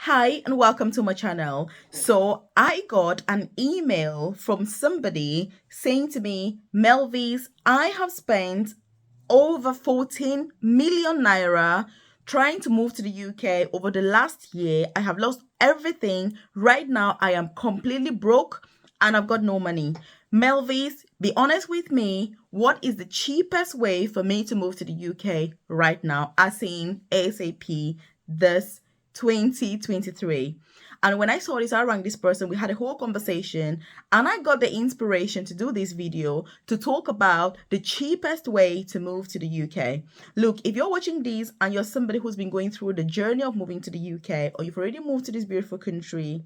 Hi and welcome to my channel. So I got an email from somebody saying to me, Melvis, I have spent over 14 million naira trying to move to the UK over the last year. I have lost everything. Right now I am completely broke and I've got no money. Melvis, be honest with me. What is the cheapest way for me to move to the UK right now, as in ASAP this 2023? And when I saw this, I rang this person. We had a whole conversation, and I got the inspiration to do this video to talk about the cheapest way to move to the UK. Look, if you're watching this and you're somebody who's been going through the journey of moving to the UK, or you've already moved to this beautiful country,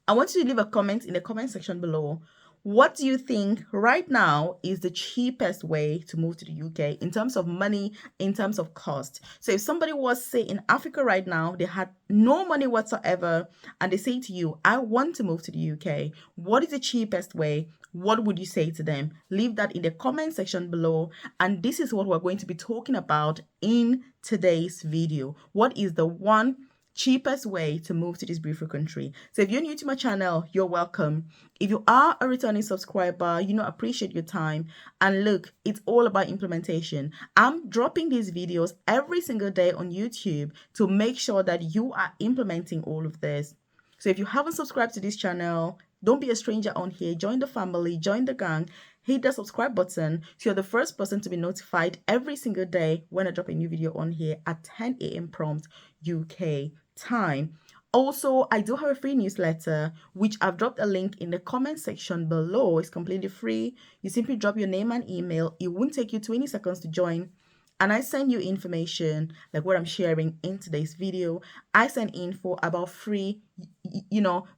I want you to leave a comment in the comment section below. What do you think right now is the cheapest way to move to the UK in terms of money, in terms of cost? So if somebody was, say, in Africa right now, they had no money whatsoever, and they say to you, I want to move to the UK, what is the cheapest way? What would you say to them? Leave that in the comment section below. And this is what we're going to be talking about in today's video. What is the one cheapest way to move to this beautiful country? So if you're new to my channel, you're welcome. If you are a returning subscriber, appreciate your time. And look, it's all about implementation. I'm dropping these videos every single day on YouTube to make sure that you are implementing all of this. So if you haven't subscribed to this channel, don't be a stranger on here. Join the family, join the gang, hit the subscribe button so you're the first person to be notified every single day when I drop a new video on here at 10 a.m. prompt UK time. Also, I do have a free newsletter, which I've dropped a link in the comment section below. It's completely free. You simply drop your name and email. It won't take you 20 seconds to join. And I send you information like what I'm sharing in today's video. I send info about free,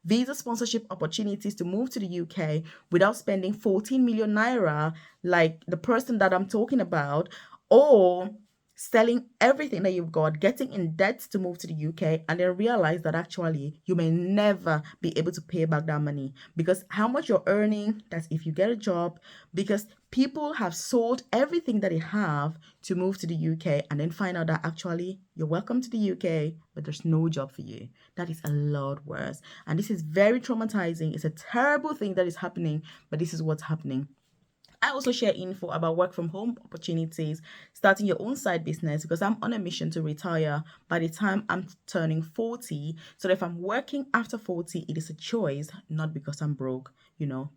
visa sponsorship opportunities to move to the UK without spending 14 million naira like the person that I'm talking about, or selling everything that you've got, getting in debt to move to the UK, and then realize that actually you may never be able to pay back that money because how much you're earning, that's if you get a job, because people have sold everything that they have to move to the UK and then find out that actually you're welcome to the UK, but there's no job for you. That is a lot worse. And this is very traumatizing. It's a terrible thing that is happening, but this is what's happening. I also share info about work from home opportunities, starting your own side business, because I'm on a mission to retire by the time I'm turning 40. So that if I'm working after 40, it is a choice, not because I'm broke,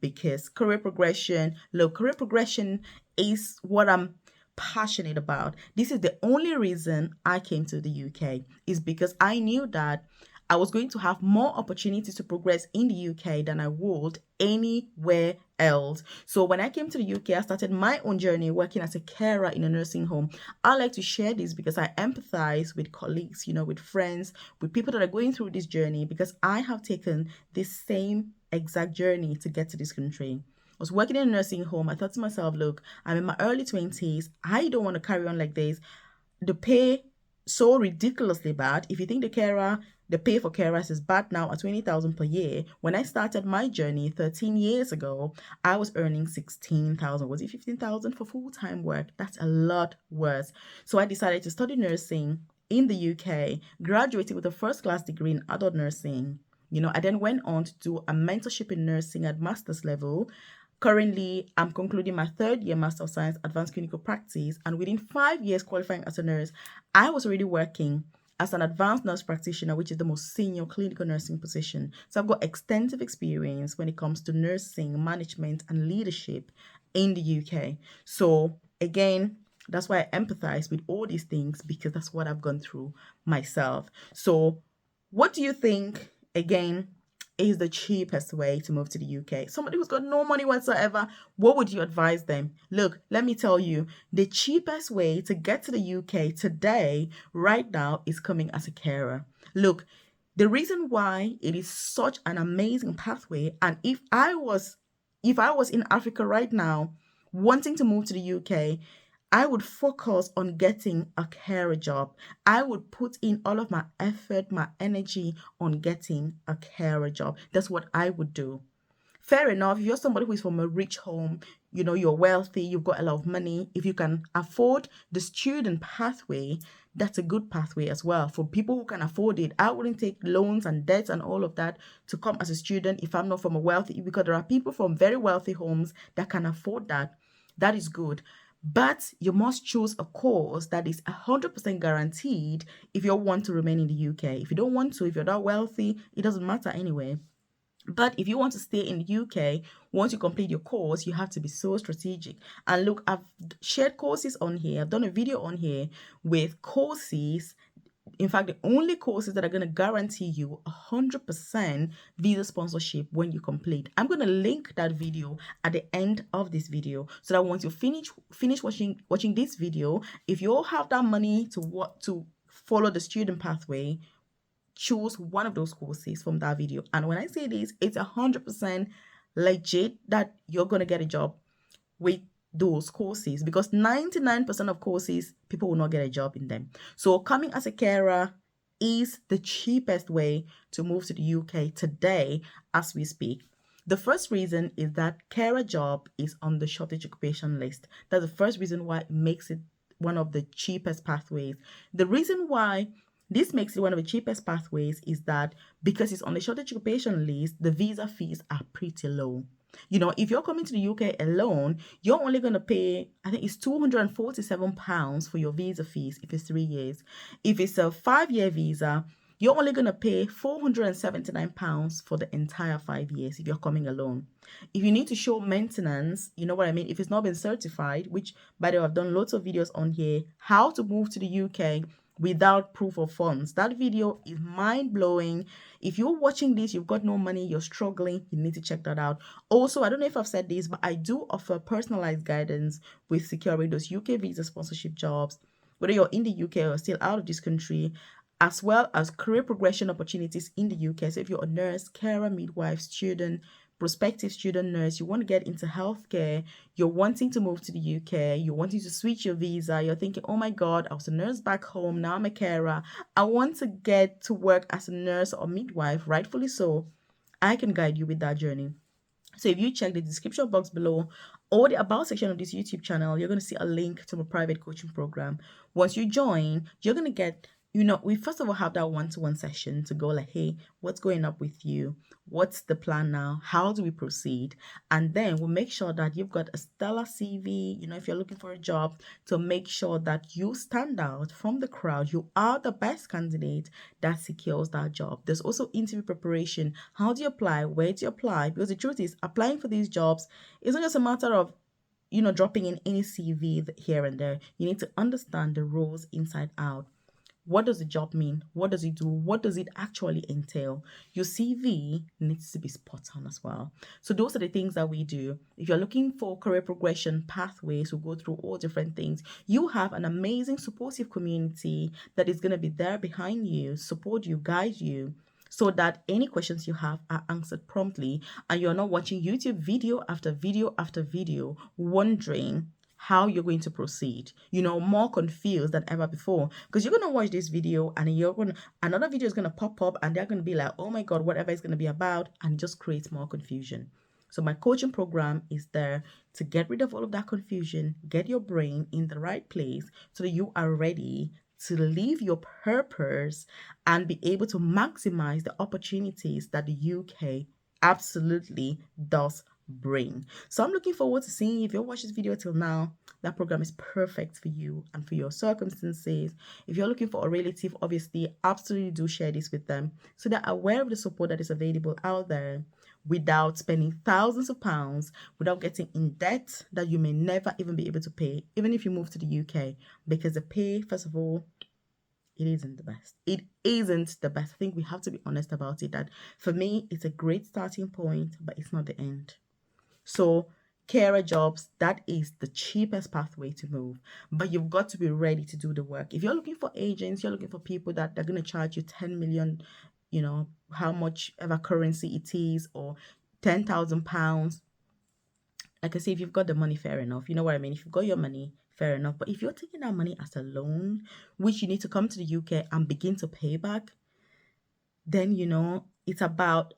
because career progression, career progression is what I'm passionate about. This is the only reason I came to the UK, is because I knew that I was going to have more opportunities to progress in the UK than I would anywhere else. So when I came to the UK, I started my own journey working as a carer in a nursing home. I like to share this because I empathize with colleagues, with friends, with people that are going through this journey, because I have taken this same exact journey to get to this country. I was working in a nursing home. I thought to myself, look, I'm in my early 20s. I don't want to carry on like this. The pay so ridiculously bad. If you think the pay for carers is bad now at 20,000 per year, when I started my journey 13 years ago, I was earning 16,000. Was it 15,000 for full-time work? That's a lot worse. So I decided to study nursing in the UK, graduating with a first-class degree in adult nursing. I then went on to do a mentorship in nursing at master's level. Currently, I'm concluding my third year Master of Science Advanced Clinical Practice, and within 5 years qualifying as a nurse, I was already working as an advanced nurse practitioner, which is the most senior clinical nursing position. So I've got extensive experience when it comes to nursing, management, and leadership in the UK. So again, that's why I empathize with all these things, because that's what I've gone through myself. So what do you think, again, is the cheapest way to move to the UK? Somebody who's got no money whatsoever, what would you advise them? Look, let me tell you, the cheapest way to get to the UK today, right now, is coming as a carer. Look, the reason why it is such an amazing pathway, and if I was in Africa right now, wanting to move to the UK, I would focus on getting a carer job. I would put in all of my effort, my energy on getting a carer job. That's what I would do. Fair enough, if you're somebody who is from a rich home, you're wealthy, you've got a lot of money, if you can afford the student pathway, that's a good pathway as well for people who can afford it. I wouldn't take loans and debts and all of that to come as a student if I'm not from a wealthy, because there are people from very wealthy homes that can afford that. That is good. But you must choose a course that is 100% guaranteed if you want to remain in the UK. If you don't want to, if you're not wealthy, it doesn't matter anyway. But if you want to stay in the UK, once you complete your course, you have to be so strategic. And look, I've shared courses on here. I've done a video on here with courses. In fact, the only courses that are going to guarantee you 100% visa sponsorship when you complete. I'm going to link that video at the end of this video, so that once you finish watching this video, if you all have that money to follow the student pathway, choose one of those courses from that video. And when I say this, it's 100% legit that you're going to get a job with those courses, because 99% of courses, people will not get a job in them. So coming as a carer is the cheapest way to move to the UK today as we speak. The first reason is that carer job is on the shortage occupation list. That's the first reason why it makes it one of the cheapest pathways. The reason why this makes it one of the cheapest pathways is that because it's on the shortage occupation list, the visa fees are pretty low. If you're coming to the UK alone, you're only going to pay, I think it's £247 for your visa fees if it's 3 years. If it's a 5-year visa, you're only going to pay £479 for the entire 5 years if you're coming alone. If you need to show maintenance, you know what I mean? If it's not been certified, which by the way, I've done lots of videos on here, how to move to the UK without proof of funds. That video is mind-blowing. If you're watching this, you've got no money, you're struggling, you need to check that out. Also, I don't know if I've said this, but I do offer personalized guidance with securing those UK visa sponsorship jobs, whether you're in the UK or still out of this country, as well as career progression opportunities in the UK. So if you're a nurse, carer, midwife, student, prospective student nurse, you want to get into healthcare, you're wanting to move to the UK, you're wanting to switch your visa, you're thinking, oh my God, I was a nurse back home, now I'm a carer, I want to get to work as a nurse or midwife, rightfully so, I can guide you with that journey. So if you check the description box below or the about section of this YouTube channel, you're going to see a link to my private coaching program. Once you join, you're going to get, we first of all have that one-to-one session to go like, hey, what's going up with you? What's the plan now? How do we proceed? And then we'll make sure that you've got a stellar CV, if you're looking for a job, to make sure that you stand out from the crowd. You are the best candidate that secures that job. There's also interview preparation. How do you apply? Where do you apply? Because the truth is, applying for these jobs is not just a matter of dropping in any CV here and there. You need to understand the roles inside out. What does the job mean? What does it do? What does it actually entail? Your CV needs to be spot on as well. So those are the things that we do. If you're looking for career progression pathways, we'll go through all different things. You have an amazing supportive community that is going to be there behind you, support you, guide you, so that any questions you have are answered promptly, and you're not watching YouTube video after video after video wondering how you're going to proceed, more confused than ever before, because you're going to watch this video and another video is going to pop up and they're going to be like, oh my God, whatever it's going to be about, and it just creates more confusion. So my coaching program is there to get rid of all of that confusion, get your brain in the right place so that you are ready to live your purpose and be able to maximize the opportunities that the UK absolutely does bring. So I'm looking forward to seeing you. If you watch this video till now, that program is perfect for you and for your circumstances. If you're looking for a relative, obviously, absolutely do share this with them so they're aware of the support that is available out there, without spending thousands of pounds, without getting in debt that you may never even be able to pay, even if you move to the UK, because the pay, first of all, it isn't the best. It isn't the best. I think we have to be honest about it, that for me, it's a great starting point, but it's not the end. So carer jobs, that is the cheapest pathway to move, but you've got to be ready to do the work. If you're looking for agents, you're looking for people that they're going to charge you 10 million, how much ever currency it is, or £10,000. Like I say, if you've got the money, fair enough. You know what I mean? If you've got your money, fair enough. But if you're taking that money as a loan, which you need to come to the UK and begin to pay back, then, it's about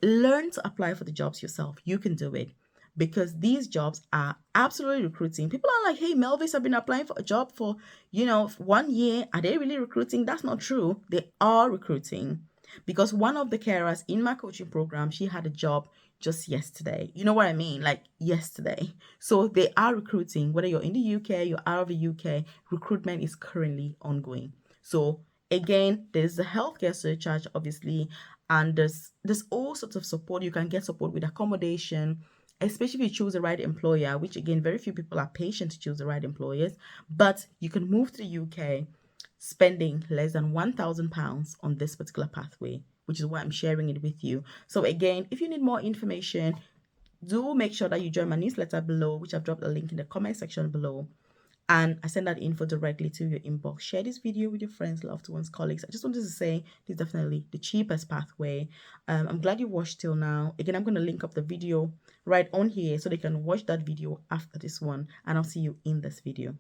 learn to apply for the jobs yourself. You can do it because these jobs are absolutely recruiting. People are like, hey, Melvis, I've been applying for a job for, 1 year. Are they really recruiting? That's not true. They are recruiting because one of the carers in my coaching program, she had a job just yesterday. You know what I mean? Like yesterday. So they are recruiting, whether you're in the UK, you're out of the UK, recruitment is currently ongoing. So again, there's the healthcare surcharge, obviously, and there's all sorts of support. You can get support with accommodation, especially if you choose the right employer, which again, very few people are patient to choose the right employers. But you can move to the UK spending less than £1,000 on this particular pathway, which is why I'm sharing it with you. So again, if you need more information, do make sure that you join my newsletter below, which I've dropped a link in the comment section below. And I send that info directly to your inbox. Share this video with your friends, loved ones, colleagues. I just wanted to say this is definitely the cheapest pathway. I'm glad you watched till now. Again, I'm going to link up the video right on here so they can watch that video after this one. And I'll see you in this video.